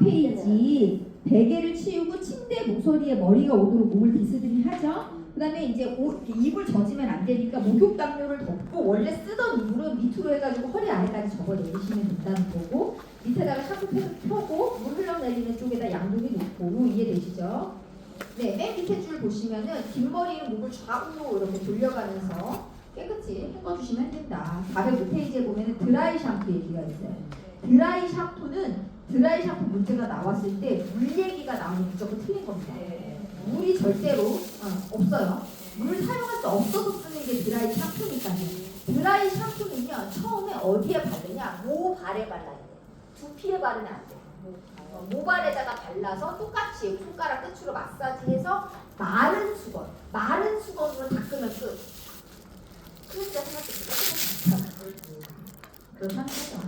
페이지 베개를 치우고 침대 모서리에 머리가 오도록 몸을 비스듬히 하죠. 그 다음에 이제 이불 젖으면 안 되니까 목욕 담요를 덮고 원래 쓰던 이불은 밑으로 해가지고 허리 아래까지 접어 내리시면 된다는 거고, 밑에다가 샤프 펴고 물 흘러내리는 쪽에다 양동이 놓고, 이해되시죠? 네, 맨 밑에 줄 보시면은 긴 머리는 목을 좌우로 이렇게 돌려가면서 깨끗이 헹궈주시면 된다. 405페이지에 보면은 드라이 샴푸 얘기가 있어요. 드라이 샴푸 문제가 나왔을 때 물 얘기가 나오면 무조건 틀린 겁니다. 물이 절대로 없어요. 물을 사용할 수 없어서 쓰는 게 드라이 샴푸니까요. 드라이 샴푸는요, 처음에 어디에 바르냐? 모발에 발라야 돼. 두피에 바르면 안 돼. 모발에다가 발라서 똑같이 손가락 끝으로 마사지해서 마른 수건으로 닦으면 끝. 그러니까 생각해보니까 그런 상태죠.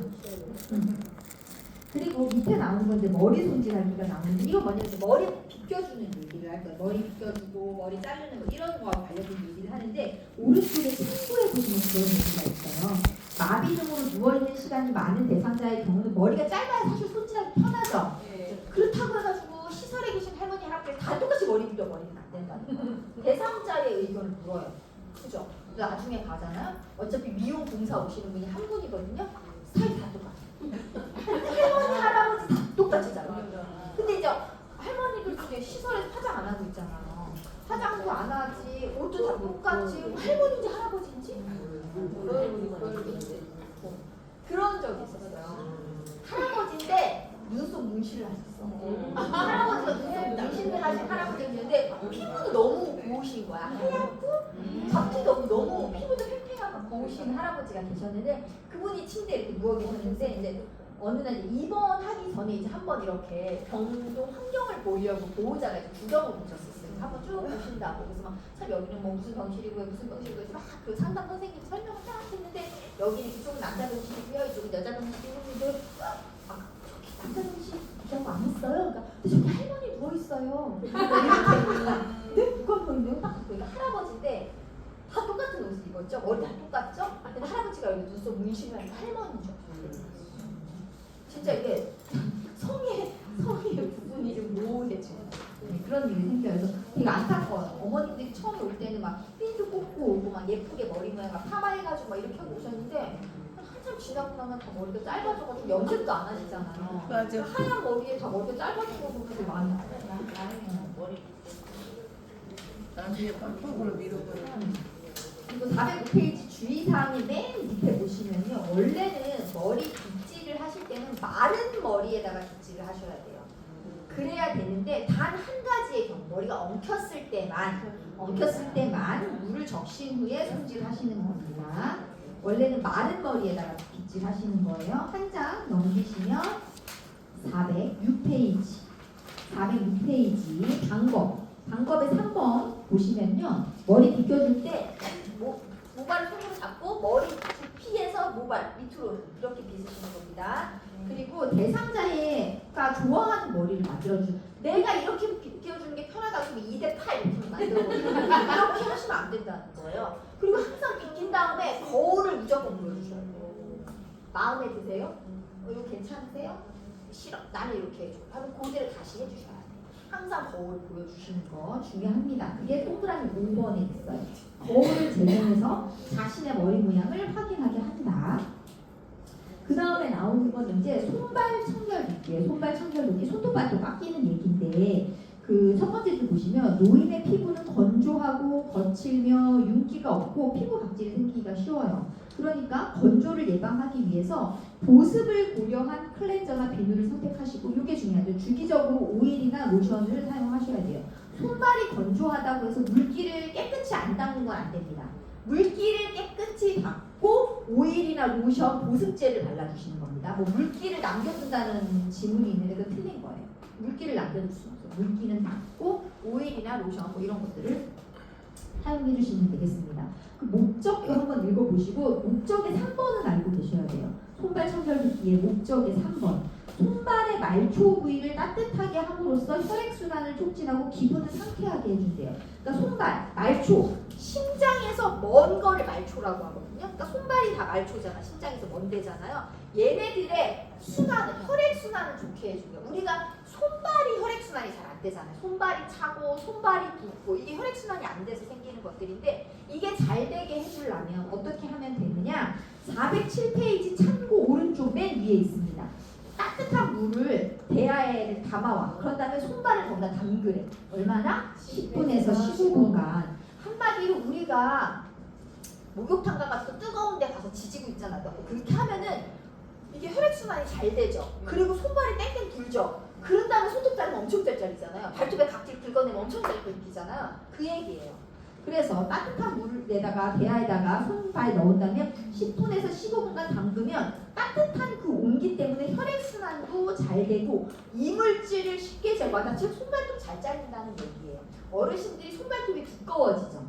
그리고 밑에 나오는 건데 머리 손질하기가 나오는데, 이거 뭐냐면 머리 빗겨주는 얘기를 할 거예요. 머리 빗겨주고 머리 자르는 거 이런 거와 관련된 얘기를 하는데, 오른쪽에 참고해 보시면 그런 얘기가 있어요. 마비 등으로 누워있는 시간이 많은 대상자의 경우는 머리가 짧아야 사실 손질하기 편하죠. 그렇다고 해가지고 시설에 계신 할머니 할아버지 다 똑같이 머리 빗겨버리면 안 된다는 거예요. 대상자의 의견을 물어요. 그죠? 나중에 가잖아요. 어차피 미용 공사 오시는 분이 한 분이거든요. 스타일 다 똑같아요. 할머니 할아버지 다 똑같이 잘라요. 근데 이제 할머니들 중에 시설에서 화장 안 하고 있잖아요. 화장도 안 하지, 옷도 다 똑같지, 할머니인지 할아버지인지 그런 적이 있었어요. 할아버지인데 눈썹 문신을 하셨어. 할아버지가 눈썹 문신을 하신 할아버지였는데 피부도 너무 고우신 거야. 하얗고 잡티도 너무 피부도 팽팽하고 고우신 할아버지가 계셨는데, 그분이 침대에 이렇게 누워 계셨는데, 이제 어느 날 이제 입원하기 전에 이제 한번 이렇게 병동 환경을 보려고 보호자가 이제 구경을 오셨었어요. 한번 쭉 보신다고. 그래서 막 참 여기는 뭐 무슨 병실이고 무슨 병실이고 해서 막 그 상담 선생님이 설명을 딱 했는데, 여기는 이쪽은 남자 병실이고요, 이쪽은 여자 병실이고, 남자 병실 구경 안 했어요. 그러니까 근데 저기 할머니 누워 있어요. 네? 누가 보이네요? 딱 보니까 할아버지인데 다 똑같은 옷을 입었죠. 머리 다 똑같죠? 근데 할아버지가 여기 눈썹 문신을 하니까 할머니죠. 진짜 이게 성의 부분이 좀 모호해지는 그런 일이 생겨서 되게 안타까워요. 어머님들이 처음에 올 때는 막 핀도 꽂고 오고 막 예쁘게 머리 모양 막 파마해가지고 막 이렇게 하고 오셨는데, 한참 지나고 나면 다 머리가 짧아져가지고 염색도 안 하시잖아요. 맞아. 하얀 머리에 다 머리가 짧아진 거 보면 되게 많이 알아요. 머리 나중에 빡빡으로 밀어버려. 그리고 405페이지 주의사항의 맨 밑에 보시면요, 원래는 머리 빗질을 하실 때는 마른 머리에다가 빗질을 하셔야 돼요. 그래야 되는데, 단 한 가지의 경우 머리가 엉켰을 때만 물을 적신 후에 손질하시는 겁니다. 원래는 마른 머리에다가 빗질하시는 거예요. 한 장 넘기시면 406페이지 방법의 3번 보시면요, 머리 빗겨줄 때 모발을 손으로 잡고 머리 두피에서 모발 밑으로 이렇게 빗으시는 겁니다. 그리고 대상자가 좋아하는 머리를 만들어주는, 내가 이렇게 빗겨주는 게 편하다고 2대8 이렇게 만들어주는 이렇게 하시면 안 된다는 거예요. 그리고 항상 빗긴 다음에 거울을 무조건 보여주셔야 돼요. 마음에 드세요? 이거 괜찮으세요? 싫어, 나는 이렇게 해줘 하면 그대로 다시 해주셔야 돼요. 항상 거울 보여주시는 거 중요합니다. 그게 동그라미 5번에 있어요. 거울을 제공해서 자신의 머리 모양을 확인하게 한다. 그 다음에 나오는 건 이제 손발 청결도기예요. 손발 청결도기, 손톱발도 깎이는 얘기인데, 그 첫 번째 줄 보시면 노인의 피부는 건조하고 거칠며 윤기가 없고 피부 각질이 생기기가 쉬워요. 그러니까 건조를 예방하기 위해서 보습을 고려한 클렌저나 비누를 선택하시고, 이게 중요하죠. 주기적으로 오일이나 로션을 사용하셔야 돼요. 손발이 건조하다고 해서 물기를 깨끗이 안 닦는 건 안 됩니다. 물기를 깨끗이 닦고 오일이나 로션, 보습제를 발라주시는 겁니다. 뭐 물기를 남겨둔다는 지문이 있는데 그 틀린 거예요. 물기를 남겨둘 수 없어요. 물기는 닦고 오일이나 로션 뭐 이런 것들을 사용해 주시면 되겠습니다. 그 목적도 한번 읽어보시고, 목적의 3번은 알고 계셔야 돼요. 손발 청결도기의 목적의 3번. 손발의 말초 부위를 따뜻하게 함으로써 혈액순환을 촉진하고 기분을 상쾌하게 해준대요. 그러니까 손발, 말초, 심장에서 먼 거를 말초라고 하거든요. 그러니까 손발이 다 말초잖아. 심장에서 먼 데잖아요. 얘네들의 순환을, 혈액순환을 좋게 해줘요. 우리가 손발이 혈액순환이 잘 안 되잖아요. 손발이 차고 손발이 붓고 이게 혈액순환이 안 돼서 생기는 것들인데 이게 잘 되게 해주려면 어떻게 하면 되느냐? 407페이지 참고 오른쪽 맨 위에 있습니다. 따뜻한 물을 대야에 담아와. 그런 다음에 손발을 거기다 담그래. 얼마나? 10분에서 15분간. 한마디로 우리가 목욕탕 가서 뜨거운 데 가서 지지고 있잖아. 그렇게 하면은 이게 혈액순환이 잘 되죠. 그리고 손발이 땡땡 불죠. 그런 다음에 손톱 자르면 엄청 짤짤이잖아요. 발톱에 각질 긁어내면 엄청 잘 긁히잖아요. 그 얘기예요. 그래서 따뜻한 물에다가 대야에다가 손발 넣은 다음에 10분에서 15분간 담그면 따뜻한 그 온기 때문에 혈액순환도 잘 되고 이물질을 쉽게 제거한다. 즉 손발톱 잘 잘린다는 얘기예요. 어르신들이 손발톱이 두꺼워지죠.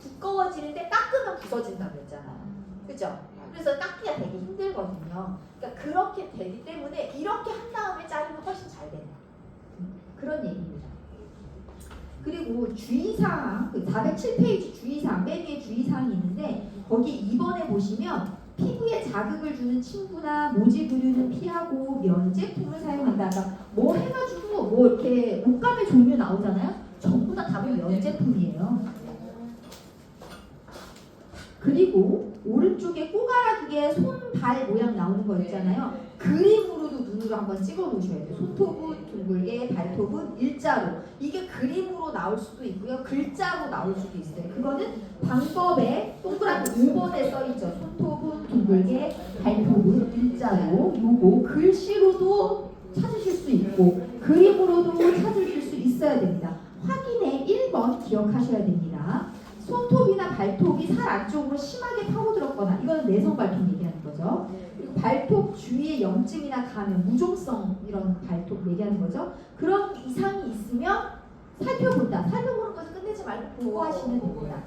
두꺼워지는데 깎으면 부서진다고 했잖아요. 그죠? 그래서 깎기가 되게 힘들거든요. 그러니까 그렇게 되기 때문에 이렇게 한 다음에 자르면 훨씬 잘 되는 그런 얘기입니다. 그리고 주의사항, 407페이지 주의사항, 맨 위에 주의사항이 있는데 거기 2번에 보시면 피부에 자극을 주는 침구나 모지 부류는 피하고 면 제품을 사용한다. 그러니까 뭐 해가지고 뭐 이렇게 옷감의 종류 나오잖아요. 전부 다 답은 면 제품이에요. 그리고 오른쪽에 꼬가라지게 손, 발 모양 나오는 거 있잖아요. 그림으로도 눈으로 한번 찍어 놓으셔야 돼요. 손톱은 둥글게, 발톱은 일자로. 이게 그림으로 나올 수도 있고요. 글자로 나올 수도 있어요. 그거는 방법에 동그라미 5번에 써있죠. 손톱은 둥글게, 발톱은 일자로. 요거 글씨로도 찾으실 수 있고 그림으로도 찾으실 수 있어야 됩니다. 확인에 1번 기억하셔야 됩니다. 손톱이나 발톱이 살 안쪽으로 심하게 파고들었거나 이거는 내성 발톱 얘기하는 거죠. 그리고 발톱 주위에 염증이나 감염, 무좀성 이런 발톱 얘기하는 거죠. 그런 이상이 있으면 살펴본다. 살펴보는 것을 끝내지 말고 보고하시면 됩니다.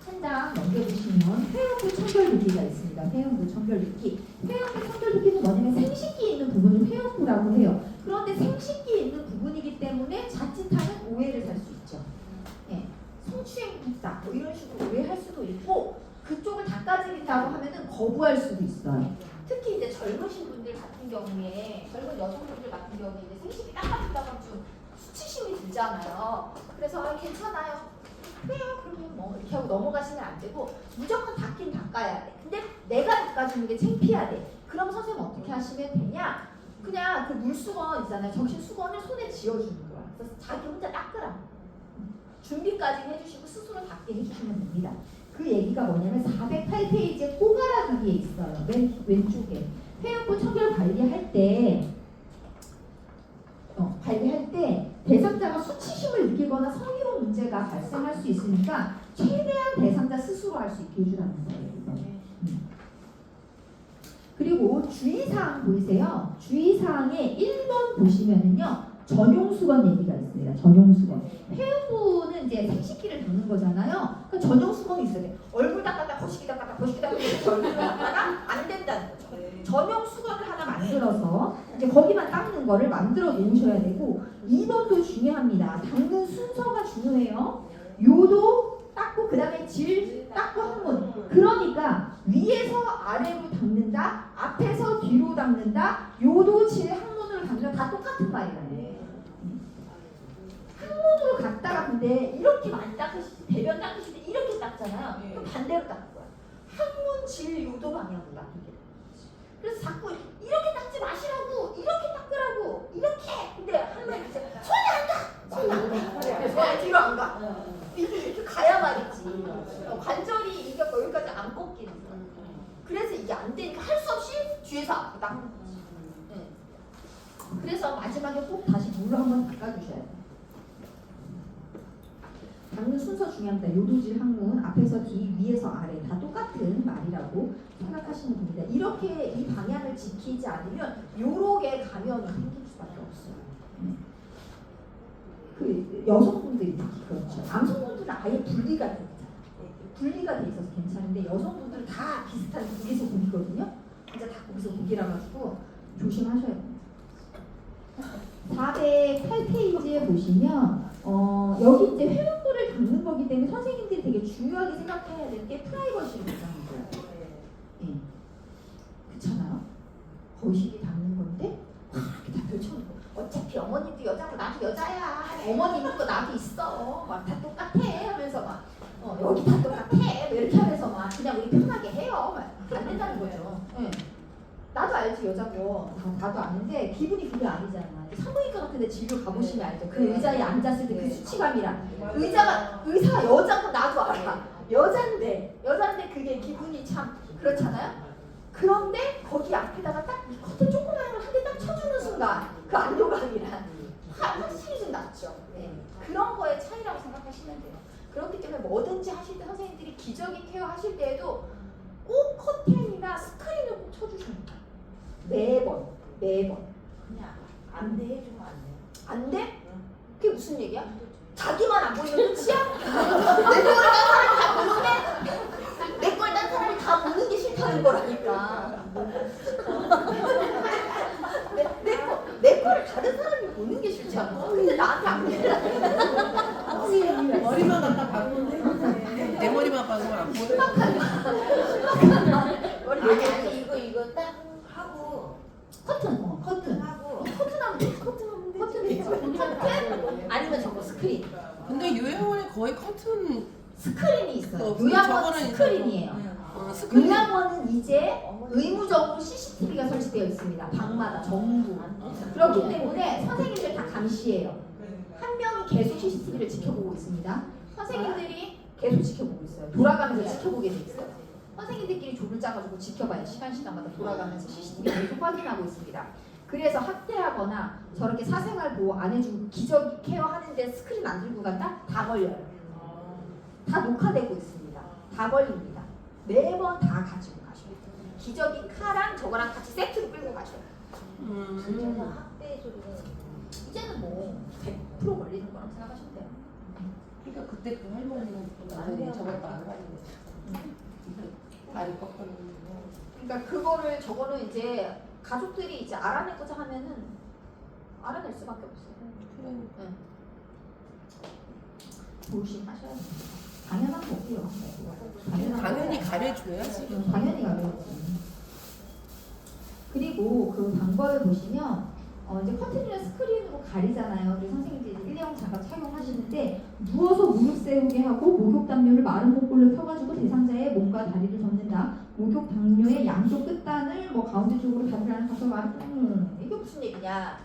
한 장 넘겨주시면 회음부 청결두기가 있습니다. 회음부 청결두기. 회음부 청결두기는 뭐냐면 생식기에 있는 부분을 회음부라고 해요. 그런데 생식기에 있는 부분이기 때문에 자칫하면 오해를 살 수 있죠. 성추행 붓다 뭐 이런 식으로 오해할 수도 있고 그쪽을 닦아드린다고 하면은 거부할 수도 있어요. 특히 이제 젊으신 분들 같은 경우에 젊은 여성분들 같은 경우에 이제 생식기 닦아준다고 하면 좀 수치심이 들잖아요. 그래서 괜찮아요. 그래요. 그러면 뭐 이렇게 하고 넘어가시면 안 되고 무조건 닦긴 닦아야 돼. 근데 내가 닦아주는 게 창피하대. 그럼 선생님 어떻게 하시면 되냐? 그냥 그 물수건 있잖아요. 정신 수건을 손에 쥐어주는 거야. 그래서 자기 혼자 닦으라. 준비까지 해주시고 스스로 닦게 해주시면 됩니다. 그 얘기가 뭐냐면 408페이지에 꼬가라두기에 있어요. 맨 왼쪽에 회음부 청결 관리할 때 대상자가 수치심을 느끼거나 성희롱 문제가 발생할 수 있으니까 최대한 대상자 스스로 할 수 있게 해주라는 거예요. 그리고 주의사항 보이세요? 주의사항에 1번 보시면은요. 전용수건 얘기가 있습니다. 전용수건. 회음부는 이제 생식기를 닦는 거잖아요. 그러니까 전용수건이 있어야 돼. 얼굴 닦았다, 거시기 닦았다, 거시기 닦았다, 얼굴 닦다가 안 된다는 거죠. 전용수건을 하나 만들어서 이제 거기만 닦는 거를 만들어 놓으셔야 되고 2번도 중요합니다. 닦는 순서가 중요해요. 요도 닦고 그 다음에 질 닦고 항문. 그러니까 위에서 아래로 닦는다, 앞에서 뒤로 닦는다, 요도 질 항문으로 닦는다 다 똑같은 말이에요. 항문으로 갔다가 근데 이렇게 많이 닦으실 때 대변 닦으실 때 이렇게 닦잖아요. 그럼 반대로 닦을 거야. 항문 질 요도 방향으로 닦게. 그래서 자꾸 이렇게 닦지 마시라고 이렇게 닦으라고 이렇게. 근데 할머니 이제 손이 안 가. 손이 뒤로 안 가. 이렇게 가야 말이지. 관절이 이게 여기까지 안 꺾이는 거야. 그래서 이게 안 되니까 할 수 없이 뒤에서 앞으로 닦는 거지. 그래서 마지막에 꼭 다시 물로 한번 닦아주셔야 돼요. 닦는 순서 중요합니다. 요도질 항문, 앞에서 뒤, 위에서 아래 다 똑같은 말이라고 생각하시면 됩니다. 이렇게 이 방향을 지키지 않으면 요렇게 감염이 생길 수밖에 없어요. 그 여성분들이 특히 그렇죠. 남성분들은 아예 분리가 돼 있잖아요. 분리가 돼 있어서 괜찮은데 여성분들은 다 비슷한 거기서 고기거든요. 진짜 다 거기서 고기라 가지고 조심하셔야 돼요. 408페이지에 보시면 여기 이제 회원부를 담는 거기 때문에 선생님들이 되게 중요하게 생각해야 될 게 프라이버시를 담는 거예요. 예. 그렇잖아요? 거실이 담는 건데 이렇게 다 펼쳐놓고 어차피 어머님도 여자고 나도 여자야. 어머니 있는 거 나도 있어. 막 다 똑같아 하면서 막 여기 다 똑같아. 이렇게 하면서 막 그냥 우리 편하게 해요. 막 안 된다는 거죠. 예. 나도 알지 여자고 나도 아는데 기분이 그게 아니잖아. 산부인과 같은 데 진료 가보시면 알죠. 그 의자에 앉았을 때 그 수치감이랑 의사가 여자고 나도 알아. 여잔데 그게 기분이 참 그렇잖아요. 그런데 거기 앞에다가 딱 커튼 조그마한 걸 한 개 딱 쳐주는 순간 그 안도감이랑 확실히 좀 낫죠. 네. 그런 거의 차이라고 생각하시면 돼요. 그렇기 때문에 뭐든지 하실 때 선생님들이 기저귀 케어 하실 때에도 꼭 커튼이나 스크린을 꼭 쳐주셔야 돼요. 매번 그냥 안대 해주면 안 돼요? 안 돼? 그게 무슨 얘기야? 자기만 안 보이면 끝이야? 내 걸 딴 사람이 다 보는데? 내 걸 딴 사람이 다 보는 게 싫다는 거라니까. 내 거를 다른 사람이 보는 게 싫지 않아? 근데 나한테 안 보이라. 머리만 갖다 바꾸는데 내 머리만 박으면 안 보여. 아니 이거 딱 하고 커튼 하고 커튼 하면 돼. 커튼 아니면 저거 스크린. 근데 요양원에 거의 커튼 스크린이 있어요. 없어요. 요양원 저거는 스크린이에요. 스크린. 요양원은 이제 의무적으로 CCTV가 설치되어 있습니다. 방마다 전부. 그렇기 때문에 선생님들 다 감시해요. 한 명이 계속 CCTV를 지켜보고 있습니다. 선생님들이 계속 지켜보고 있어요. 돌아가면서 지켜보게 돼 있어요. 선생님들끼리 조를 짜가지고 지켜봐요. 시간마다 돌아가면서 CCTV 계속 확인하고 있습니다. 그래서 학대하거나 저렇게 사생활 보호 안 해주고 기저귀 케어하는데 스크린 안 들고 간다? 다 걸려요. 다 녹화되고 있습니다. 다 걸립니다. 매번 다 가지고 가셔야 돼요. 기저귀 카랑 저거랑 같이 세트로 끌고 가셔야 돼요. 진짜 학대 소리는 이제는 뭐 100% 걸리는 거라고 생각하시면 돼요. 그러니까 그때 그 할머니는 나는 저것도 안 가지고 다리 꺾어놓는 거. 그러니까 그거를 저거는 이제 가족들이 이제 알아내고자 하면은 알아낼 수밖에 없어요. 응. 조심하셔야 돼요. 당연한 거고요. 당연히 가려줘야지. 당연히 가려야지. 그리고 그 방법을 보시면 이제 커튼이나 스크린으로 가리잖아요. 그래서 선생님들이 일회용 장갑 착용하시는데 누워서 무릎 세우게 하고 목욕 담요를 마른 목골로 펴가지고 대상자의 몸과 다리를 젓는다. 목욕 담요의 양쪽 끝단을 뭐 가운데 쪽으로 다리를 하나 가서 이게 무슨 얘기냐?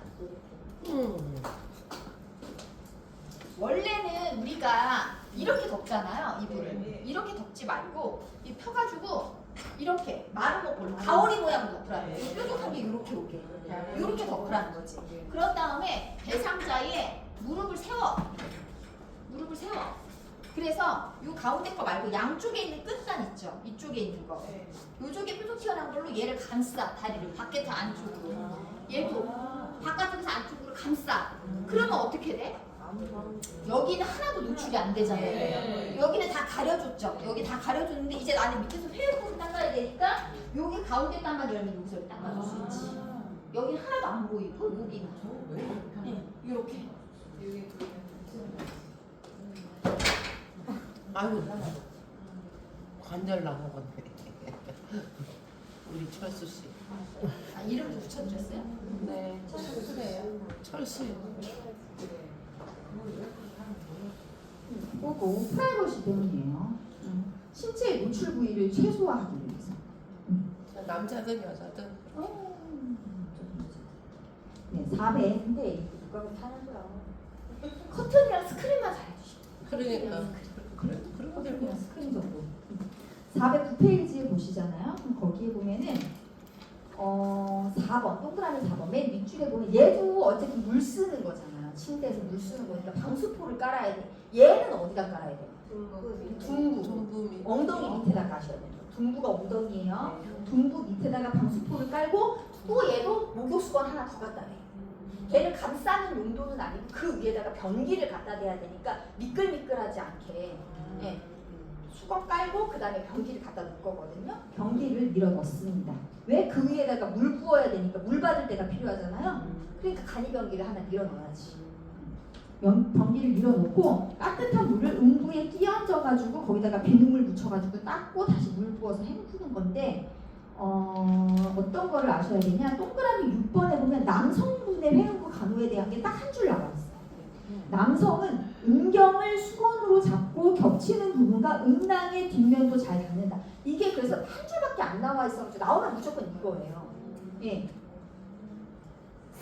원래는 우리가 이렇게 덮잖아요. 이불을 이렇게 덮지 말고 이 펴가지고 이렇게 마른 목골로 가오리 모양으로 덮으라는 거예요. 뾰족한 게 이렇게 오게 이렇게 덮으라는 거지. 그런 다음에 대상자에 무릎을 세워. 그래서 이 가운데 거 말고 양쪽에 있는 끝단 있죠. 이쪽에 있는 거. 이쪽에 뾰족 튀어나온 걸로 얘를 감싸. 다리를 밖에서 안쪽으로. 얘도 바깥에서 안쪽으로 감싸. 그러면 어떻게 돼? 여기는 하나도 노출이 안 되잖아요. 여기는 다 가려줬죠. 여기 다 가려줬는데 이제 나는 밑에서 회복을 닦아야 되니까 여기 가운데 땀만 열면 여기서 이렇게 닦아줄 수 있지. 여기는 하나도 안 보이고 여기만. 네, 이렇게. 아유 관절 나가겠네. 우리 철수 씨. 아, 이름도 붙여주셨어요? 네. 철수요. 그리고 프라이버시 때문이에요. 신체의 노출 부위를 최소화하기 위해서. 남자든 여자든. 네, 400인데 누가 타는 거야. 커튼이랑 스크린만 잘해주시고. 그러니까. 그런 거 커튼이랑 스크린 정도. 409페이지에 보시잖아요. 그럼 거기에 보면은 4번 동그라미 4번 맨 밑줄에 보면 얘도 어쨌든 물 쓰는 거잖아요. 침대에서 물 쓰는 거니까 방수포를 깔아야 돼. 얘는 어디다 깔아야 돼요? 둥부. 엉덩이 밑에다 까셔야 돼요. 둥부가 엉덩이에요. 둥부 밑에다가 방수포를 깔고 또 얘도 목욕수건 하나 더 갖다 대. 걔를 감싸는 용도는 아니고 그 위에다가 변기를 갖다 대야 되니까 미끌미끌하지 않게. 예. 수건 깔고 그 다음에 변기를 갖다 놓을 거거든요. 변기를 밀어 넣습니다. 왜? 그 위에다가 물 부어야 되니까 물 받을 때가 필요하잖아요. 그러니까 간이 변기를 하나 밀어 넣어야지. 변기를 밀어 놓고 따뜻한 물을 음부에 끼얹어 가지고 거기다가 비눗물 묻혀 가지고 닦고 다시 물 부어서 헹구는 건데 어떤 거를 아셔야 되냐? 동그라미 6번에 보면 남성분의 회음부 간호에 대한 게 딱 한 줄 나와 있어요. 남성은 음경을 수건으로 잡고 겹치는 부분과 음낭의 뒷면도 잘 닿는다. 이게 그래서 한 줄밖에 안 나와 있어가지고 나오면 무조건 이거예요. 예.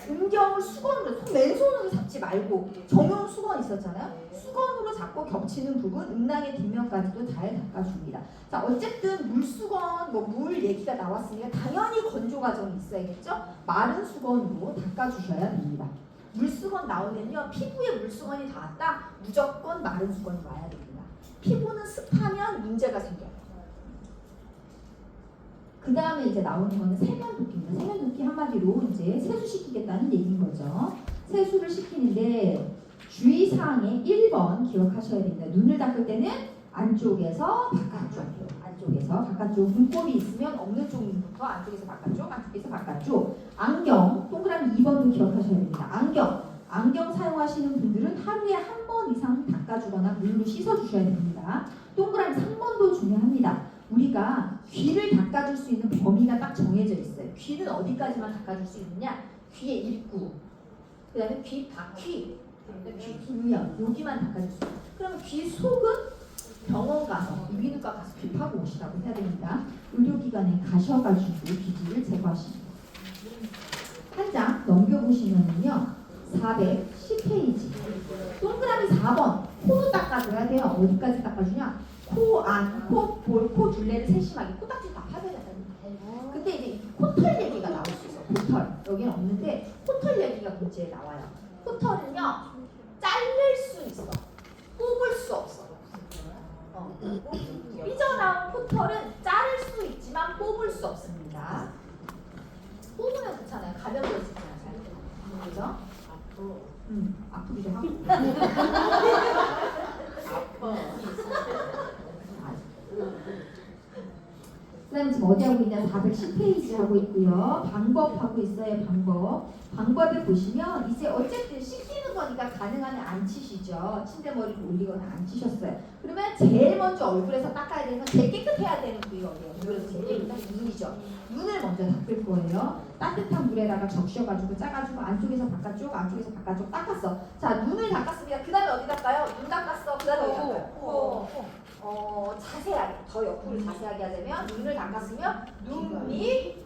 음경을 수건으로, 맨손으로 잡지 말고 정용 수건 있었잖아요. 수건으로 잡고 겹치는 부분, 음낭의 뒷면까지도 잘 닦아줍니다. 자, 어쨌든 물수건, 물 얘기가 나왔으니까 당연히 건조 과정이 있어야겠죠. 마른 수건으로 닦아주셔야 됩니다. 물수건 나오면요, 피부에 물수건이 닿았다, 무조건 마른 수건이 와야 됩니다. 피부는 습하면 문제가 생겨요. 그 다음에 이제 나오는 거는 세면도끼입니다. 세면도끼 한마디로 이제 세수시키겠다는 얘기인 거죠. 세수를 시키는데 주의사항에 1번 기억하셔야 됩니다. 눈을 닦을 때는 안쪽에서 바깥쪽, 안쪽에서 바깥쪽, 눈곱이 있으면 없는 쪽 눈부터 안쪽에서 바깥쪽, 안쪽에서 바깥쪽. 안경, 동그라미 2번도 기억하셔야 됩니다. 안경 사용하시는 분들은 하루에 한 번 이상 닦아주거나 물로 씻어주셔야 됩니다. 동그라미 3번도 중요합니다. 우리가 귀를 닦아줄 수 있는 범위가 딱 정해져 있어요. 귀는 어디까지만 닦아줄 수 있느냐? 귀의 입구, 그 다음에 귀 바퀴, 귀 뒷면, 여기만 닦아줄 수 있어요. 그러면 귀 속은 병원 가서, 이비인후과 가서 귀 파고 오시라고 해야 됩니다. 의료기관에 가셔가지고 귀지를 제거하십니다. 한 장 넘겨보시면요, 410페이지. 동그라미 4번, 코도 닦아줘야 돼요. 어디까지 닦아주냐? 코 안, 코 볼, 코 둘레를 세심하게, 코딱지 다 파줘야 된다는. 근데 이제 코털 얘기가 나올 수 있어. 코털. 여기는 없는데 코털 얘기가 문제에 나와요. 코털은요, 자를 수 있어. 뽑을 수 없어. 삐져나온 코털은 자를 수 있지만 뽑을 수 없습니다. 뽑으면 좋잖아요. 가벼워지잖아요. 잘. 그죠? 아프기도 하고. 그 다음에 지금 어디 하고 있냐? 410페이지 하고 있고요. 방법 하고 있어요. 방법에 보시면 이제 어쨌든 씻기는 거니까 가능하면 안 치시죠. 침대 머리를 올리거나 안 치셨어요. 그러면 제일 먼저 얼굴에서 닦아야 되는 건 제일 깨끗해야 되는 부위가 어디예요? 얼굴에서 제일 깨끗한 눈이죠. 눈을 먼저 닦을 거예요. 따뜻한 물에다가 적셔가지고 짜가지고 안쪽에서 바깥쪽, 안쪽에서 바깥쪽 닦았어. 자, 눈을 닦았습니다. 그 다음에 어디 닦아요? 눈 닦았어. 그 다음에 어디 닦아요? 자세하게, 더 옆으로 자세하게 하자면 눈을 닦았으면 눈, 밑,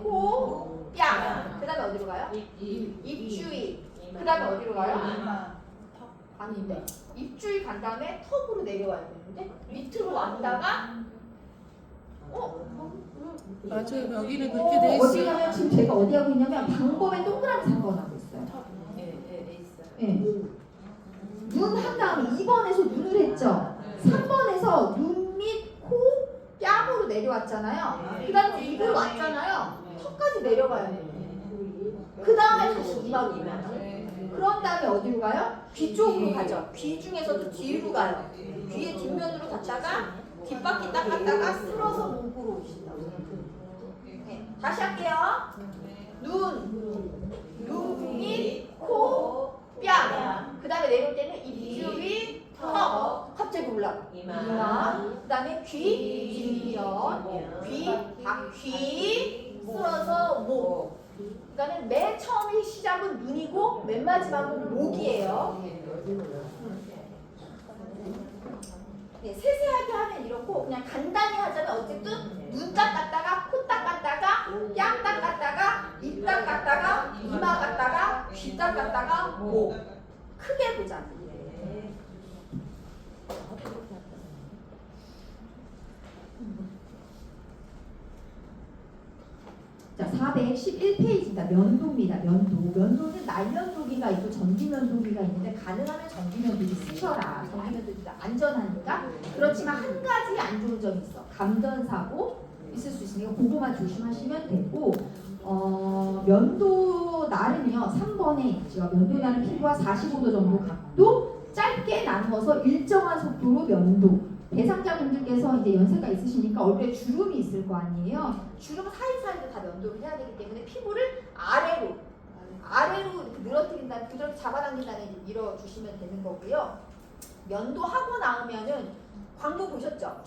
코, 뺨. 그 다음에 어디로 가요? 입주위. 그 다음에 어디로 가요? 아닌데. 입주위 간 다음에 턱으로 내려와야 되는데 밑으로 왔다가 맞아요. 여기는 그렇게 돼 어디 있어요. 가면 지금 제가 어디 하고 있냐면 방법에 동그라미 3번 하고 있어요. 네. 눈 한 다음에 2번에서 눈을 했죠. 3번에서 눈 밑, 코, 뺨으로 내려왔잖아요. 그 다음에 입으로 왔잖아요. 턱까지 내려가야 돼요. 그 다음에 다시 이마로 올라가요. 그런 다음에 어디로 가요? 귀 쪽으로 가죠. 귀 중에서도 뒤로 가요. 귀의 뒷면으로 갔다가 뒷바퀴 닦았다가 쓸어서 목으로 오신다고. 네. 다시 할게요. 눈 밑, 코, 뺨. 그 다음에 내려올 때는 입 주위, 턱. 갑자기 올라가. 이마. 그 다음에 귀, 뒷면, 귀, 바퀴, 쓸어서 목. 그러니까 맨 처음에 시작은 눈이고 맨 마지막은 목이에요. 네, 세세하게 하면 이렇고 그냥 간단히 하자면 어쨌든 눈 닦았다가 코 닦았다가 뺨 닦았다가 입 닦았다가 이마 닦았다가 귀 닦았다가 목. 크게 보자. 자, 411페이지입니다. 면도입니다. 면도는 날면도기가 있고 전기면도기가 있는데 가능하면 전기면도기 쓰셔라. 전기면도기가 안전하니까. 그렇지만 한 가지 안 좋은 점이 있어. 감전사고 있을 수 있으니까 그거만 조심하시면 되고 면도 날은요. 3번에 있죠. 면도 날은 피부와 45도 정도 각도 짧게 나누어서 일정한 속도로 면도. 대상자분들께서 이제 연세가 있으시니까 얼굴에 주름이 있을 거 아니에요. 주름 사이사이도 다 면도를 해야 되기 때문에 피부를 아래로 이렇게 늘어뜨린 다음에 부드럽게 잡아당긴 다음에 이제 밀어주시면 되는 거고요. 면도하고 나오면은 광고 보셨죠?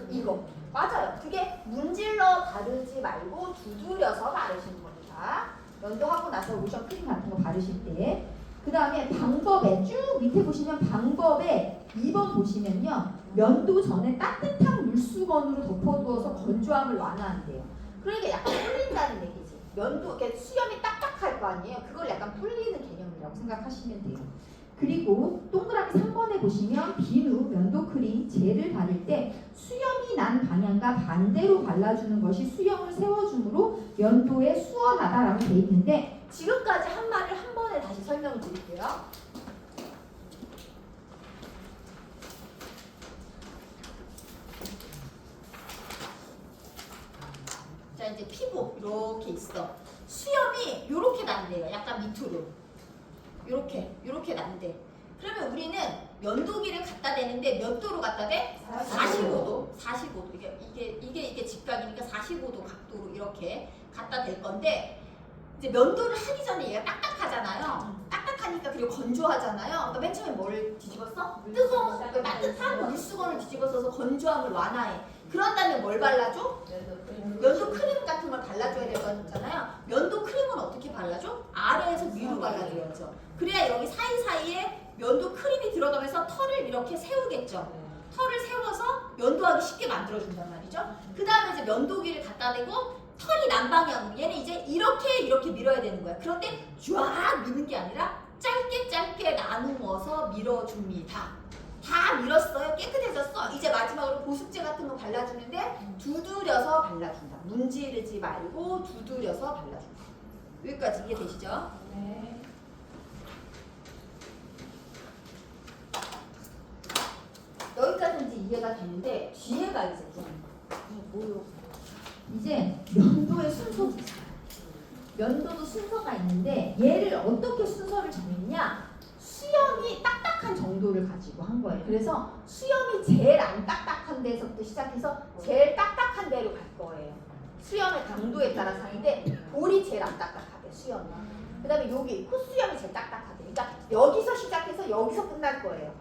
이거 맞아요. 그게 문질러 바르지 말고 두드려서 바르시는 겁니다. 면도하고 나서 로션 크림 같은 거 바르실 때. 그 다음에 방법에 쭉 밑에 보시면 방법에 2번 보시면요. 면도 전에 따뜻한 물수건으로 덮어두어서 건조함을 완화한대요. 그러니까 약간 풀린다는 얘기지. 면도 이렇게 수염이 딱딱할 거 아니에요. 그걸 약간 풀리는 개념이라고 생각하시면 돼요. 그리고 동그라미 3번에 보시면 비누, 면도 크림, 젤을 바를 때 수염이 난 방향과 반대로 발라주는 것이 수염을 세워주므로 면도에 수월하다라고 돼 있는데 지금까지 한 말을 한 번에 다시 설명을 드릴게요. 자 이제 피부 이렇게 있어. 수염이 이렇게 난대요. 약간 밑으로. 요렇게 난대. 그러면 우리는 면도기를 갖다 대는데 몇 도로 갖다 대? 45도. 45도. 이게 직각이니까 45도 각도로 이렇게 갖다 댈 건데 이제 면도를 하기 전에 얘가 딱딱하잖아요. 딱딱하니까 그리고 건조하잖아요. 그러니까 맨 처음에 뭘 뒤집었어? 뜨거운 따뜻한 물수건을 뒤집어서 건조함을 완화해. 그런 다음에 뭘 발라줘? 면도 크림 같은 걸 발라줘야 될 거잖아요. 면도 크림은 어떻게 발라줘? 아래에서 위로 발라줘야죠. 그래야 여기 사이사이에 면도 크림이 들어가면서 털을 이렇게 세우겠죠. 털을 세워서 면도하기 쉽게 만들어준단 말이죠. 그 다음에 이제 면도기를 갖다 대고 털이 난 방향으로 얘는 이제 이렇게 밀어야 되는 거야. 그런데 쫙 미는 게 아니라 짧게 나누어서 밀어줍니다. 다 밀었어요. 깨끗해졌어. 이제 마지막으로 보습제 같은 거 발라주는데 두드려서 발라준다. 문지르지 말고 두드려서 발라준다. 여기까지 이해되시죠? 네. 여기까지는 이제 이해가 되는데 뒤에가 이제 뭐요? 이제 면도의 순서도 있어요. 면도도 순서가 있는데 얘를 어떻게 순서를 정했냐? 수염이 딱딱한 정도를 가지고 한 거예요. 그래서 수염이 제일 안 딱딱한 데서부터 시작해서 제일 딱딱한 데로 갈 거예요. 수염의 강도에 따라 상인데 볼이 제일 안 딱딱하대, 수염이. 그 다음에 여기 콧수염이 제일 딱딱하대. 그러니까 여기서 시작해서 여기서 끝날 거예요.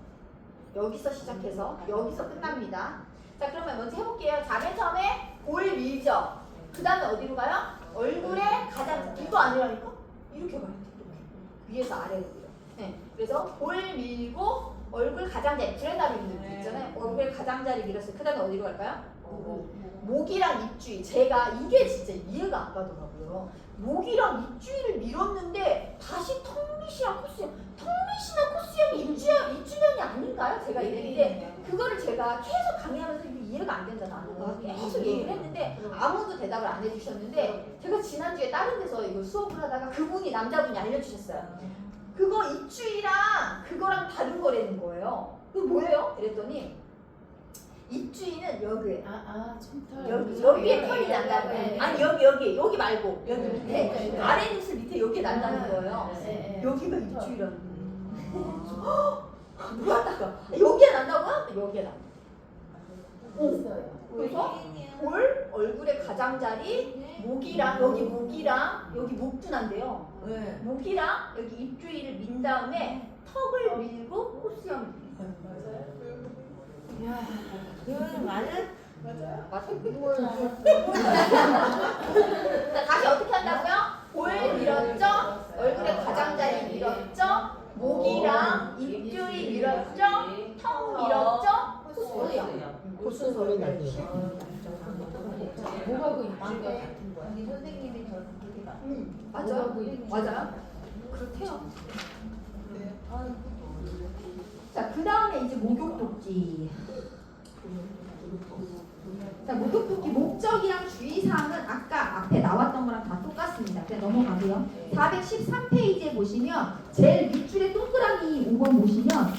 여기서 시작해서 여기서 끝납니다. 자, 그러면 먼저 해볼게요. 자, 맨 처음에 볼 밀죠. 그 다음에 어디로 가요? 얼굴에 가장 이거 아니라니까? 이렇게 가요. 이렇게. 위에서 아래로. 네. 그래서 볼 밀고 얼굴 가장자리 브레나빈들 있잖아요. 얼굴 가장자리 밀었어요. 그 다음에 어디로 갈까요? 목이랑 입주위. 제가 이게 진짜 이해가 안 가더라고요. 목이랑 입주위를 밀었는데 다시 턱밑이랑 콧수염. 턱밑이나 콧수염이 입주변이 아닌가요? 제가 이랬는데 그거를 제가 계속 강의하면서 이게 이해가 안 된다 나는 계속 얘기를 했는데 아무도 대답을 안 해주셨는데 제가 지난주에 다른 데서 이거 수업을 하다가 그분이 남자분이 알려주셨어요. 그거 입주위랑 그거랑 다른 거라는 거예요. 그거 뭐예요? 그랬더니 입주위는 여기 솜털. 여기에 털이 난다는 거예요. 아니 여기 말고 여기 밑에 아랫입술 밑에 여기 난다는 거예요. 여기가 입주위라는 거예요. 뭐야? 여기에 난다고요? 여기에 난다. 그래서 볼 얼굴의 가장자리 목이랑 여기 목도 난대요. 목이랑 여기 입주위를 민 다음에 턱을 밀고 콧수염을 밀어요. 야, 그거는 맞아? 맞아요. 자, 다시 어떻게 한다고요? 볼 밀었죠? 얼굴에 가장자리 밀었죠? 목이랑 입주위 밀었죠? 턱 밀었죠? 콧수염. 콧수염을 뭐하고 입는 거 같은 거야? 선생님이 저렇게 맞아요. 그렇대요. 자, 그 다음에 이제 목욕도끼. 자, 목욕도끼 목적이랑 주의사항은 아까 앞에 나왔던 거랑 다 똑같습니다. 그냥 넘어가고요. 413페이지에 보시면 제일 밑줄에 동그라미 5번 보시면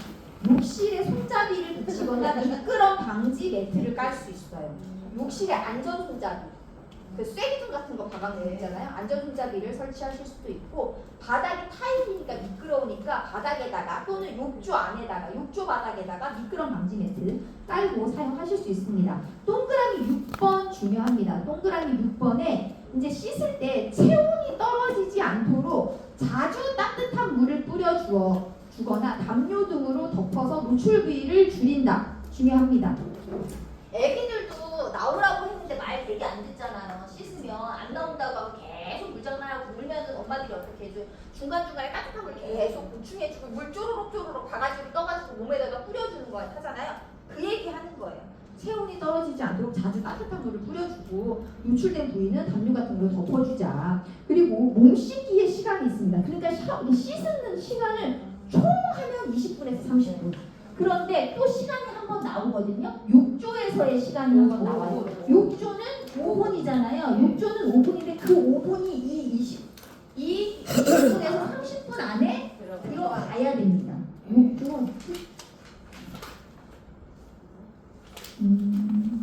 욕실에 손잡이를 붙이거나 미끄럼 방지 매트를 깔 수 있어요. 욕실에 안전 손잡이. 그 쐐기둥 같은 거 박아놓은 거 있잖아요. 안전손잡이를 설치하실 수도 있고 바닥이 타일이니까 미끄러우니까 바닥에다가 또는 욕조 안에다가 욕조 바닥에다가 미끄럼 방지 매트 깔고 사용하실 수 있습니다. 동그라미 6번 중요합니다. 동그라미 6번에 이제 씻을 때 체온이 떨어지지 않도록 자주 따뜻한 물을 뿌려 주거나 담요 등으로 덮어서 노출 부위를 줄인다. 중요합니다. 애기들도 나오라고 했는데 말 되게 안 듣잖아요. 씻으면 안 나온다고 하고 계속 물장난하고 울면은 엄마들이 어떻게 해줘? 중간중간에 따뜻한 물 계속 보충해주고 물 쪼르륵 바가지로 떠가지고 몸에다가 뿌려주는 거 하잖아요. 그 얘기 하는 거예요. 체온이 떨어지지 않도록 자주 따뜻한 물을 뿌려주고 노출된 부위는 담요 같은 걸로 덮어주자. 그리고 몸 씻기의 시간이 있습니다. 그러니까 씻는 시간을 총 하면 20분에서 30분. 그런데 또 시간이 한 번 나오거든요. 욕조에서의 시간이 한 번 나와요. 욕조는 5분이잖아요. 욕조는 5분인데 그 5분이 이 20분에서 30분 안에 들어가야 됩니다. 욕조.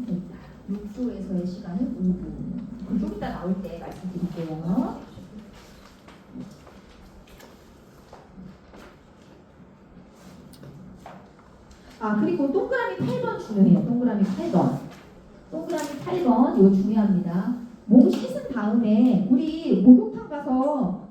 됐다. 욕조에서의 시간은 5분. 좀 이따 나올 때 말씀드릴게요. 그리고 동그라미 8번 중요해요. 동그라미 8번. 동그라미 8번 이거 중요합니다. 몸 씻은 다음에 우리 목욕탕 가서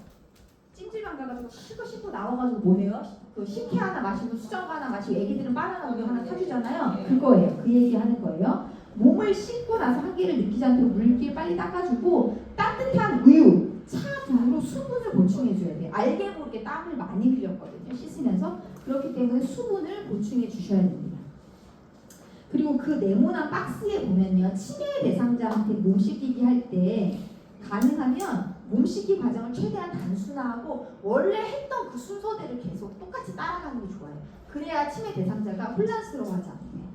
찜질방 가가지고 씻고 씻고 나와가지고 뭐해요? 그 식혜 하나 마시고 수정과 하나 마시고 애기들은 바나나 우유 하나 타주잖아요. 그거예요. 그 얘기 하는 거예요. 몸을 씻고 나서 한기를 느끼지 않도록 물기를 빨리 닦아주고 따뜻한 우유, 차 등으로 수분을 보충해줘야 돼요. 알게 모르게 땀을 많이 흘렸거든요. 씻으면서. 그렇기 때문에 수분을 보충해 주셔야 됩니다. 그리고 그 네모난 박스에 보면요. 치매 대상자한테 몸 씻기기 할 때 가능하면 몸 씻기 과정을 최대한 단순화하고 원래 했던 그 순서대로 계속 똑같이 따라가는 게 좋아요. 그래야 치매 대상자가 혼란스러워하지 않아요.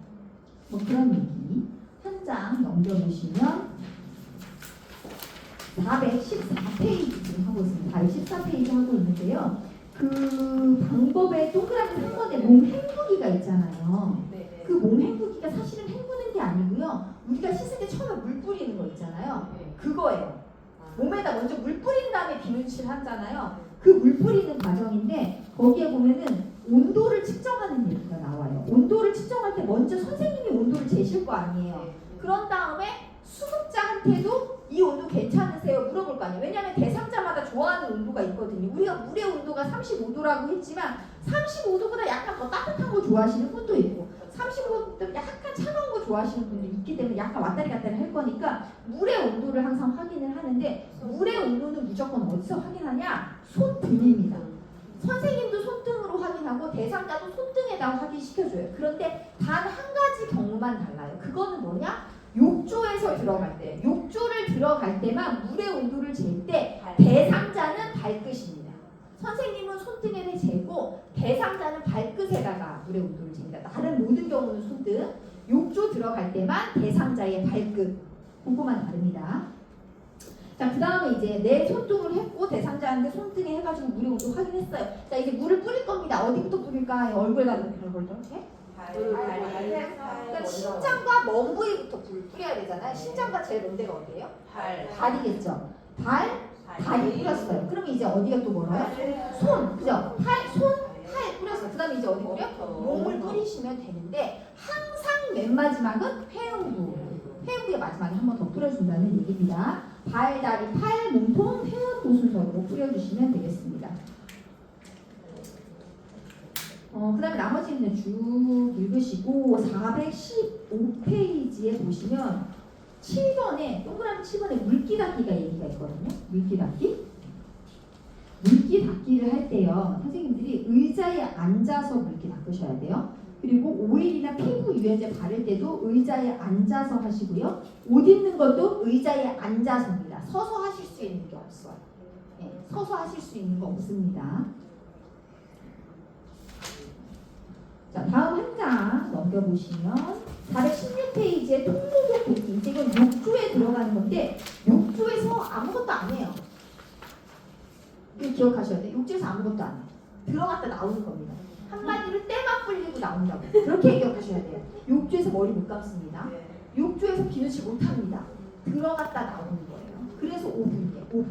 뭐 그런 얘기. 한 장 넘겨보시면 414페이지 지금 하고 있습니다. 414페이지 하고 있는데요. 그 방법에 동그라미 3번에 몸 헹구기가 있잖아요. 그 몸 헹구기가 사실은 헹구는 게 아니고요. 우리가 씻을 때 처음에 물 뿌리는 거 있잖아요. 그거예요. 몸에다 먼저 물 뿌린 다음에 비누칠 하잖아요. 그 물 뿌리는 과정인데 거기에 보면은 온도를 측정하는 얘기가 나와요. 온도를 측정할 때 먼저 선생님이 온도를 재실 거 아니에요. 그런 다음에 수급자한테도 이 온도 괜찮으세요? 물어볼 거 아니에요. 왜냐하면 대상자마다 좋아하는 온도가 있거든요. 우리가 물의 온도가 35도라고 했지만 35도보다 약간 더 따뜻한 거 좋아하시는 분도 있고 35도보다 약간 차가운 거 좋아하시는 분도 있기 때문에 약간 왔다리 갔다리 할 거니까 물의 온도를 항상 확인을 하는데 물의 온도는 무조건 어디서 확인하냐? 손등입니다. 선생님도 손등으로 확인하고 대상자도 손등에다 확인시켜줘요. 그런데 단 한 가지 경우만 달라요. 그거는 뭐냐? 욕조에서 들어갈 때, 욕조를 들어갈 때만 물의 온도를 잴 때 대상자는 발끝입니다. 선생님은 손등에 재고 대상자는 발끝에다가 물의 온도를 잽니다. 다른 모든 경우는 손등, 욕조 들어갈 때만 대상자의 발끝, 그거만 다릅니다. 자, 그 다음에 이제 내 손등을 했고 대상자한테 손등에 해가지고 물의 온도 확인했어요. 자, 이제 물을 뿌릴 겁니다. 어디부터 뿌릴까요? 얼굴에다 이렇게? 그러니까 신장과 먼 부위부터 뿌려야 되잖아요. 신장과 제일 먼 데가 어디예요? 발이겠죠. 발이 뿌렸어요. 그럼 이제 어디가 또 멀어요? 손, 그죠? 팔 뿌렸어요. 그 다음에 이제 어디 뿌려? 몸을 뿌리시면 되는데 항상 맨 마지막은 회음부. 회음부의 마지막에 한 번 더 뿌려준다는 얘기입니다. 발, 다리, 팔, 몸통, 회음부 순서로 뿌려주시면 되겠습니다. 그 다음에 나머지는 쭉 읽으시고 415페이지에 보시면 7번에 동그라미 7번에 물기 닦기가 얘기가 있거든요. 물기 닦기. 물기 닦기를 할 때요. 선생님들이 의자에 앉아서 물기 닦으셔야 돼요. 그리고 오일이나 피부 유연제 바를 때도 의자에 앉아서 하시고요. 옷 입는 것도 의자에 앉아서입니다. 서서 하실 수 있는 게 없어요. 네, 서서 하실 수 있는 거 없습니다. 자, 다음 한 장 넘겨보시면 416페이지에 통목욕 도끼. 이제 이건 욕조에 들어가는 건데 욕조에서 아무것도 안 해요. 이거 기억하셔야 돼요. 욕조에서 아무것도 안 해요. 들어갔다 나오는 겁니다. 한마디로 때만 불리고 나온다고. 그렇게 기억하셔야 돼요. 욕조에서 머리 못 감습니다. 욕조에서 비누칠 못합니다. 들어갔다 나오는 거예요. 그래서 5분이에요. 5분.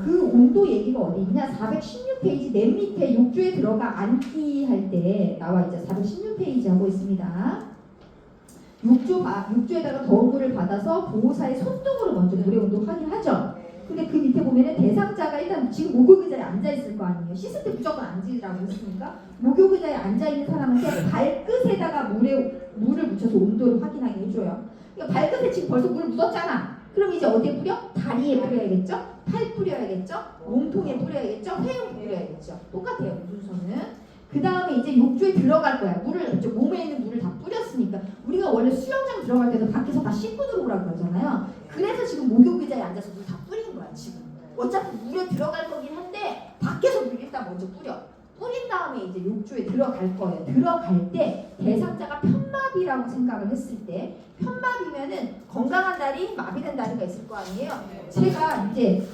그 온도 얘기가 어디 있냐? 416페이지 맨 밑에 욕조에 들어가 앉기 할 때 나와 있죠. 416페이지 하고 있습니다. 욕조에다가 더운 물을 받아서 보호사의 손등으로 먼저 물의 온도 확인하죠. 근데 그 밑에 보면은 대상자가 일단 지금 목욕 의자에 앉아 있을 거 아니에요. 씻을 때 무조건 앉으라고 했으니까 목욕 의자에 앉아 있는 사람한테 발끝에다가 물을 묻혀서 온도를 확인하게 해줘요. 그러니까 발끝에 지금 벌써 물을 묻었잖아. 그럼 이제 어디에 뿌려? 다리에 뿌려야겠죠? 팔 뿌려야겠죠? 몸통에 뿌려야겠죠? 회음 뿌려야겠죠? 똑같아요. 순서는. 그 다음에 이제 욕조에 들어갈 거야. 몸에 있는 물을 다 뿌렸으니까. 우리가 원래 수영장 들어갈 때도 밖에서 다 씻고 들어오라고 그러잖아요. 그래서 지금 목욕 의자에 앉아서 물 다 뿌린 거야 지금. 어차피 물에 들어갈 거긴 한데 밖에서 물 일단 먼저 뿌려. 뿌린 다음에 이제 욕조에 들어갈 거예요. 들어갈 때 대상자가 편마비라고 생각을 했을 때 편마비면은 건강한 다리, 마비된 다리가 있을 거 아니에요. 제가 이제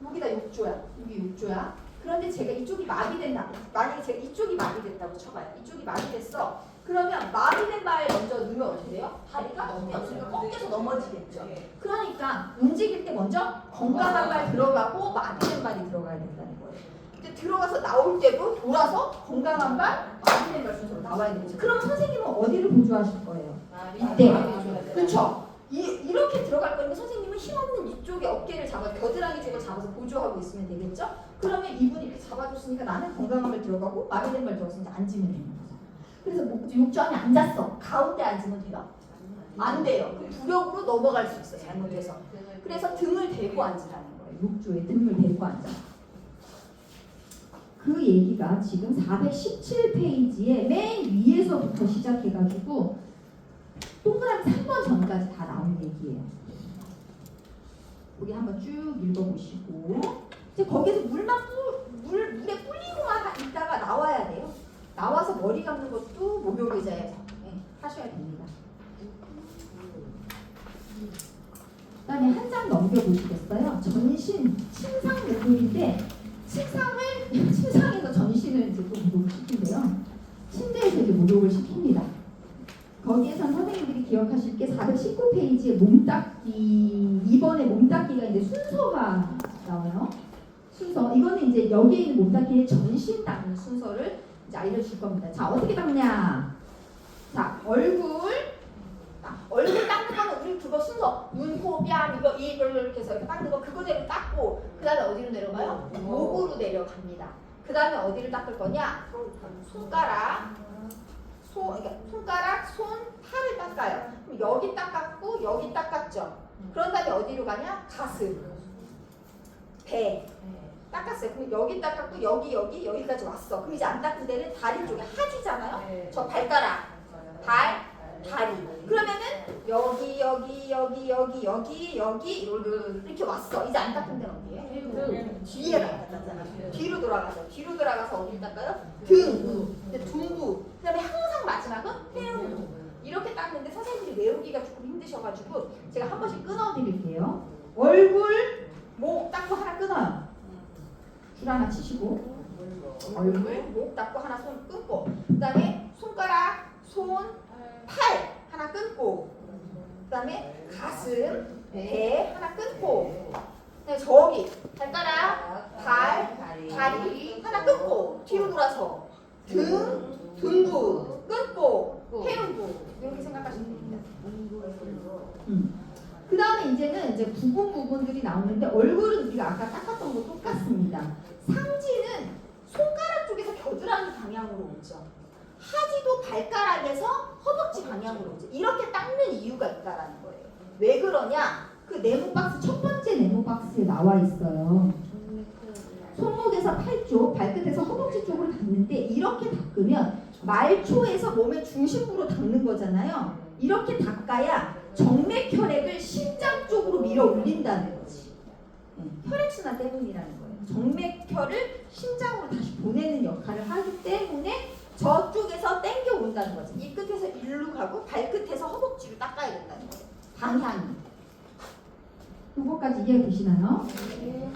여기다 욕조야. 여기 욕조야. 그런데 제가 이쪽이 마비된다. 만약에 제가 이쪽이 마비됐다고 쳐봐요. 이쪽이 마비됐어. 그러면 마비된 바에 먼저 넣으면 어떻게 돼요? 다리가 힘이 없으니까 꺾여서 넘어지겠죠. 그러니까 움직일 때 먼저 건강한 발 들어가고 마비된 발이 들어가야 된다는 거예요. 근데 들어가서 나올 때도 돌아서 건강한 발, 마비된 발 순서로 나와야 되겠죠. 그럼 선생님은 어디를 보조하실 거예요? 이때. 그렇죠. 이렇게 들어갈 거니까 선생님은 힘없는 이쪽에 어깨를 잡아 겨드랑이 쪽을 잡아서 보조하고 있으면 되겠죠? 그러면 이분이 이렇게 잡아줬으니까 나는 건강한 발 들어가고 마비된 발 들어갔으니까 앉으면 되는 거죠. 그래서 욕조 안에 앉았어. 가운데 앉으면 돼요? 안 돼요. 그 부력으로 넘어갈 수 있어요. 잘못해서. 그래서 등을 대고 앉으라는 거예요. 욕조에 등을 대고 앉아. 그 얘기가 지금 417페이지에 맨 위에서부터 시작해가지고 동그라미 3번 전까지 다 나온 얘기예요. 거기 한번 쭉 읽어보시고 이제 거기서 물에 불리고만 있다가 나와야 돼요. 나와서 머리 감는 것도 목욕 의자에서 하셔야 됩니다. 그다음에 한 장 넘겨보시겠어요? 전신 침상 목욕인데 침상에서 전신을 이제 또 목욕을 시킨대요. 침대에서 이제 목욕을 시킵니다. 거기에선 선생님들이 기억하실 게 419페이지에 몸닦기 2번에 몸닦기가 이제 순서가 나와요. 순서 이거는 이제 여기에 있는 몸닦기의 전신 닦는 순서를 이제 알려줄 겁니다. 자 어떻게 닦냐? 자 얼굴 닦는 거는 우리 그거 순서 눈, 코, 뺨 이걸 이렇게 해서 이렇게 닦는 거 그거대로 닦고 그 다음에 어디로 내려가요? 목으로 내려갑니다. 그 다음에 어디를 닦을 거냐? 손가락, 그러니까 손가락, 손, 팔을 닦아요. 그럼 여기 닦았고 여기 닦았죠. 그런 다음에 어디로 가냐? 가슴, 배 닦았어요. 그럼 여기 닦았고 여기까지 왔어. 그럼 이제 안 닦은 데는 다리 쪽에 하지잖아요. 저 발가락, 발, 다리. 그러면은 여기 이렇게 왔어. 이제 안 닦은 데는 어디예요? 뒤에 닦았잖아. 뒤로 돌아가서 어디 닦아요? 등, 둔부. 그다음에 항상 마지막은 회음부. 이렇게 닦는데 선생님들이 외우기가 조금 힘드셔가지고 제가 한 번씩 끊어드릴게요. 얼굴, 목 닦고 하나 끊어요. 줄 하나 치시고 얼굴, 목 닦고 하나 손 끊고 그다음에 손가락, 손, 팔 하나 끊고 그다음에 가슴, 배 하나 끊고 그다음에 저기 발가락, 발, 다리 하나 끊고 뒤로 돌아서 등, 둔부 끊고 회음부 이렇게 생각하시면 됩니다. 그 다음에 이제는 이제 부분들이 나오는데 얼굴은 우리가 아까 닦았던 거 똑같습니다. 상지는 손가락 쪽에서 겨드랑이 방향으로 오죠. 하지도 발가락에서 허벅지 방향으로 오죠. 이렇게 닦는 이유가 있다라는 거예요. 왜 그러냐? 그 네모 박스 첫 번째 네모 박스에 나와 있어요. 손목에서 팔 쪽, 발끝에서 허벅지 쪽으로 닦는데 이렇게 닦으면 말초에서 몸의 중심부로 닦는 거잖아요. 이렇게 닦아야 정맥혈액을 심장 쪽으로 밀어 올린다는 거지. 혈액순환 때문이라는 거예요. 정맥혈을 심장으로 다시 보내는 역할을 하기 때문에 저쪽에서 땡겨 온다는 거지. 이 끝에서 일로 가고 발끝에서 허벅지로 닦아야 된다는 거예요. 방향이. 이거까지 이해되시나요? 네.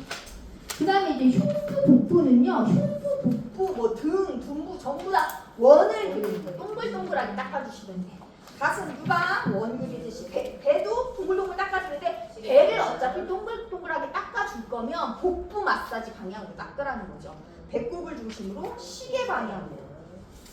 그 다음에 이제 흉부, 복부는요. 흉부, 복부, 등, 둔부 전부 다 원을 그리는 거예요. 동글동글하게 닦아주시면 돼요. 갓은 유방 원 그리듯이 배도 동글동글 닦아주는데 배를 어차피 동글동글하게 닦아줄 거면 복부 마사지 방향으로 닦으라는 거죠. 배꼽을 중심으로 시계 방향으로.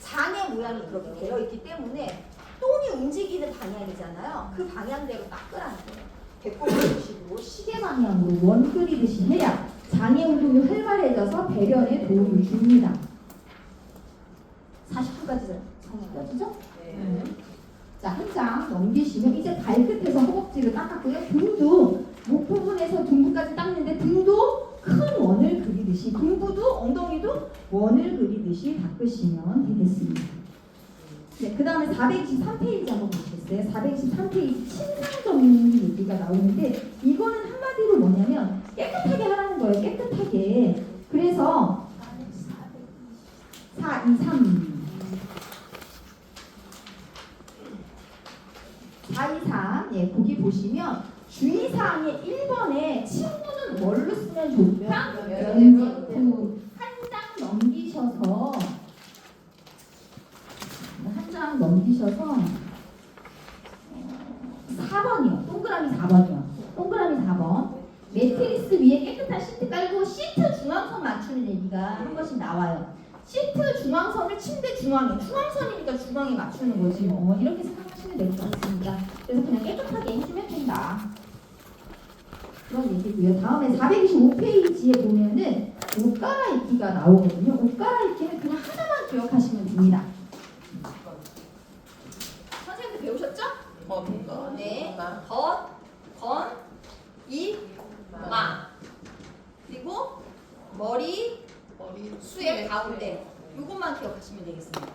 장의 모양이 그렇게 되어 있기 때문에 똥이 움직이는 방향이잖아요. 그 방향대로 닦으라는 거예요. 배꼽을 중심으로 시계 방향으로 원 그리듯이 해야 장의 운동이 활발해져서 배변에 도움을 줍니다. 40분까지 정리되죠? 네. 자, 한 장 넘기시면 이제 발끝에서 허벅지를 닦았고요. 등도 목 부분에서 등부까지 닦는데 등도 큰 원을 그리듯이 등부도 엉덩이도 원을 그리듯이 닦으시면 되겠습니다. 네, 그 다음에 423페이지 한번 보시겠어요? 423페이지 침상정리 얘기가 나오는데 이거는 한마디로 뭐냐면 깨끗하게 하라는 거예요. 깨끗하게. 그래서 423 예, 거기 보시면 주의사항의 1번에 친구는 뭘로 쓰면 좋다? 면제부 한 장 넘기셔서 한 장 넘기셔서 4번이요. 동그라미 4번이요. 동그라미 4번. 매트리스 위에 깨끗한 시트 깔고 시트 중앙선 맞추는 얘기가 한 번씩 나와요. 시트 중앙선을 침대 중앙에, 중앙선이니까 중앙에 맞추는 거지 뭐 이렇게 생각하시면 될 것 같습니다. 그래서 그냥 깨끗하게 해주면 된다. 그런 얘기고요. 다음에 425페이지에 보면은 옷 갈아입기가 나오거든요. 옷 갈아입기는 그냥 하나만 기억하시면 됩니다. 선생님들 배우셨죠? 네. 건, 입, 마. 그리고 머리, 수의 가운데. 이것만 기억하시면 되겠습니다.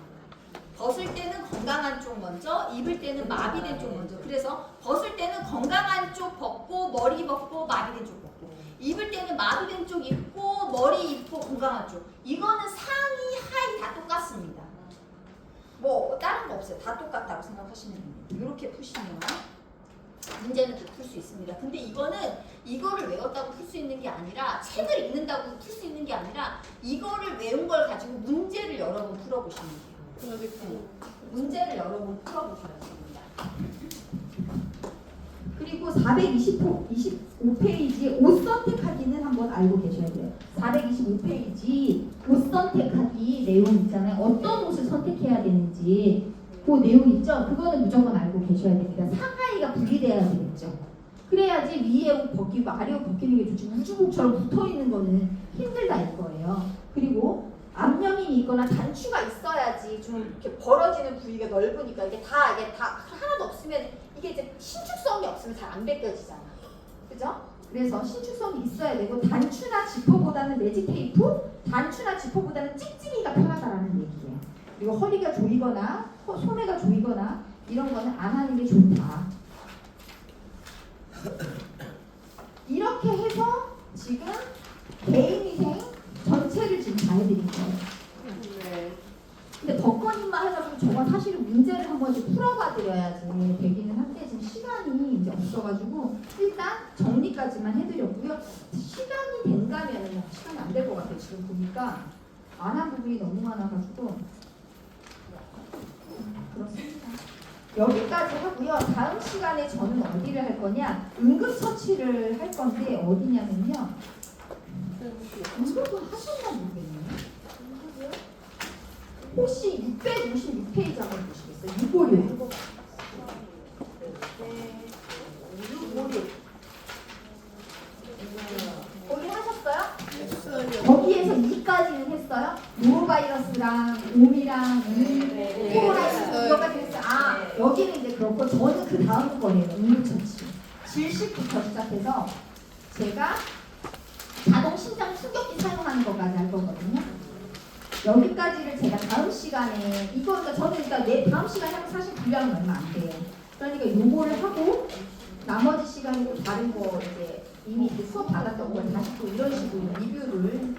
벗을 때는 건강한 쪽 먼저, 입을 때는 마비된 쪽 먼저. 그래서 벗을 때는 건강한 쪽 벗고, 머리 벗고, 마비된 쪽 벗고. 입을 때는 마비된 쪽 입고, 머리 입고, 건강한 쪽. 이거는 상의, 하의 다 똑같습니다. 뭐 다른 거 없어요. 다 똑같다고 생각하시면 됩니다. 이렇게 푸시면 문제는 다 풀 수 있습니다. 근데 이거는 이거를 외웠다고 풀 수 있는 게 아니라 책을 읽는다고 풀 수 있는 게 아니라 이거를 외운 걸 가지고 문제를 여러 번 풀어보시면 돼요. 문제를 여러 번 풀어보셔야 됩니다. 그리고 425페이지에 옷 선택하기는 한번 알고 계셔야 돼요. 425페이지 옷 선택하기 내용 있잖아요. 어떤 옷을 선택해야 되는지 그 내용 있죠? 그거는 무조건 알고 계셔야 됩니다. 상하이가 분리돼야 되겠죠. 그래야지 위에 옷 벗기고 아래 옷 벗기는 게 좋지. 우주복처럼 붙어있는 거는 힘들다 일 거예요. 그리고 앞면이 있거나 단추가 있어야지 좀 이렇게 벌어지는 부위가 넓으니까 이게 다 하나도 없으면 이게 이제 신축성이 없으면 잘 안 벗겨지잖아. 그죠? 그래서 신축성이 있어야 되고 단추나 지퍼보다는 매직 테이프, 단추나 지퍼보다는 찍찍이가 편하다라는 얘기예요. 그리고 허리가 조이거나 소매가 조이거나 이런 거는 안 하는 게 좋다. 이렇게 해서 지금 개인위생 전체를 지금 다 해드린 거예요. 근데 덕건님만 해가지고 저가 사실은 문제를 한 번씩 풀어봐 드려야지 되기는 한데 지금 시간이 이제 없어가지고 일단 정리까지만 해드렸고요. 시간이 된다면은 시간이 안 될 것 같아요. 지금 보니까 안 한 부분이 너무 많아가지고 그렇습니다. 여기까지 하고요. 다음 시간에 저는 어디를 할 거냐? 응급처치를 할 건데 어디냐면요. 응급은 하셨나 모르겠네요. 혹시 656페이지 한번 보시겠어요? 656. 656. 거기 하셨어요? 거기에서 2까지는 했어요? 노로바이러스랑 옴이랑 코로나 이거까지 했어요. 아, 여기는 이제 그렇고 저는 그 다음 거예요. 응급처치. 질식부터 시작해서 제가 자동 심장 충격기 사용하는 것까지 할 거거든요. 여기까지를 제가 다음 시간에 그러니까 저는 일단 다음 시간에 하면 사실 분량은 얼마 안 돼요. 그러니까 요거를 하고 나머지 시간에 또 다른 거 이제 이미 수업 받았던 걸 다시 또 이런 식으로 리뷰를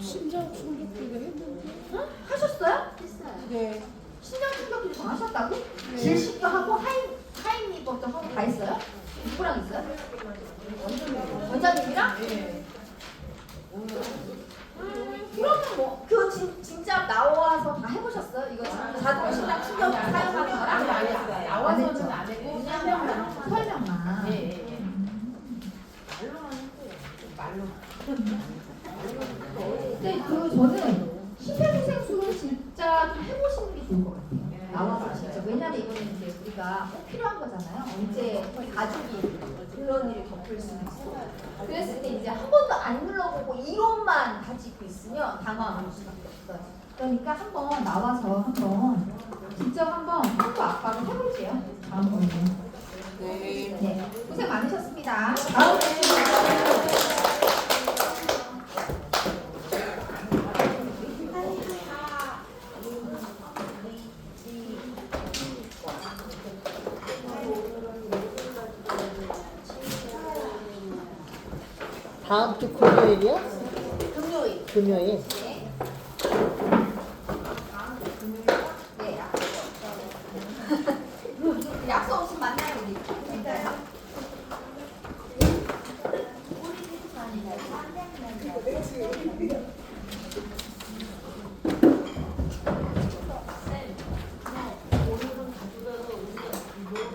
심장 충격기를 했는데. 하셨어요? 네. 신장 충격기도 다 하셨다고? 질식도 하고 하이니버도 하고 다 했어요? 누구랑 있어요? 원장님이랑? 네. 좋을 것 같아요. 나와서 진짜. 왜냐면 이거는 이제 우리가 꼭 필요한 거잖아요. 언제 가족이 그런 일을 겪을 수 있고. 그랬을 때 이제 한 번도 안 눌러보고 이론만 가지고 있으면 당황할 수밖에 없어요. 그러니까 한번 나와서 한번 직접 한번 한국 압박을 해볼게요. 다음번에는. 네. 네, 고생 많으셨습니다. 다음에 다음 주 금요일이요? 금요일. 금요일. 네.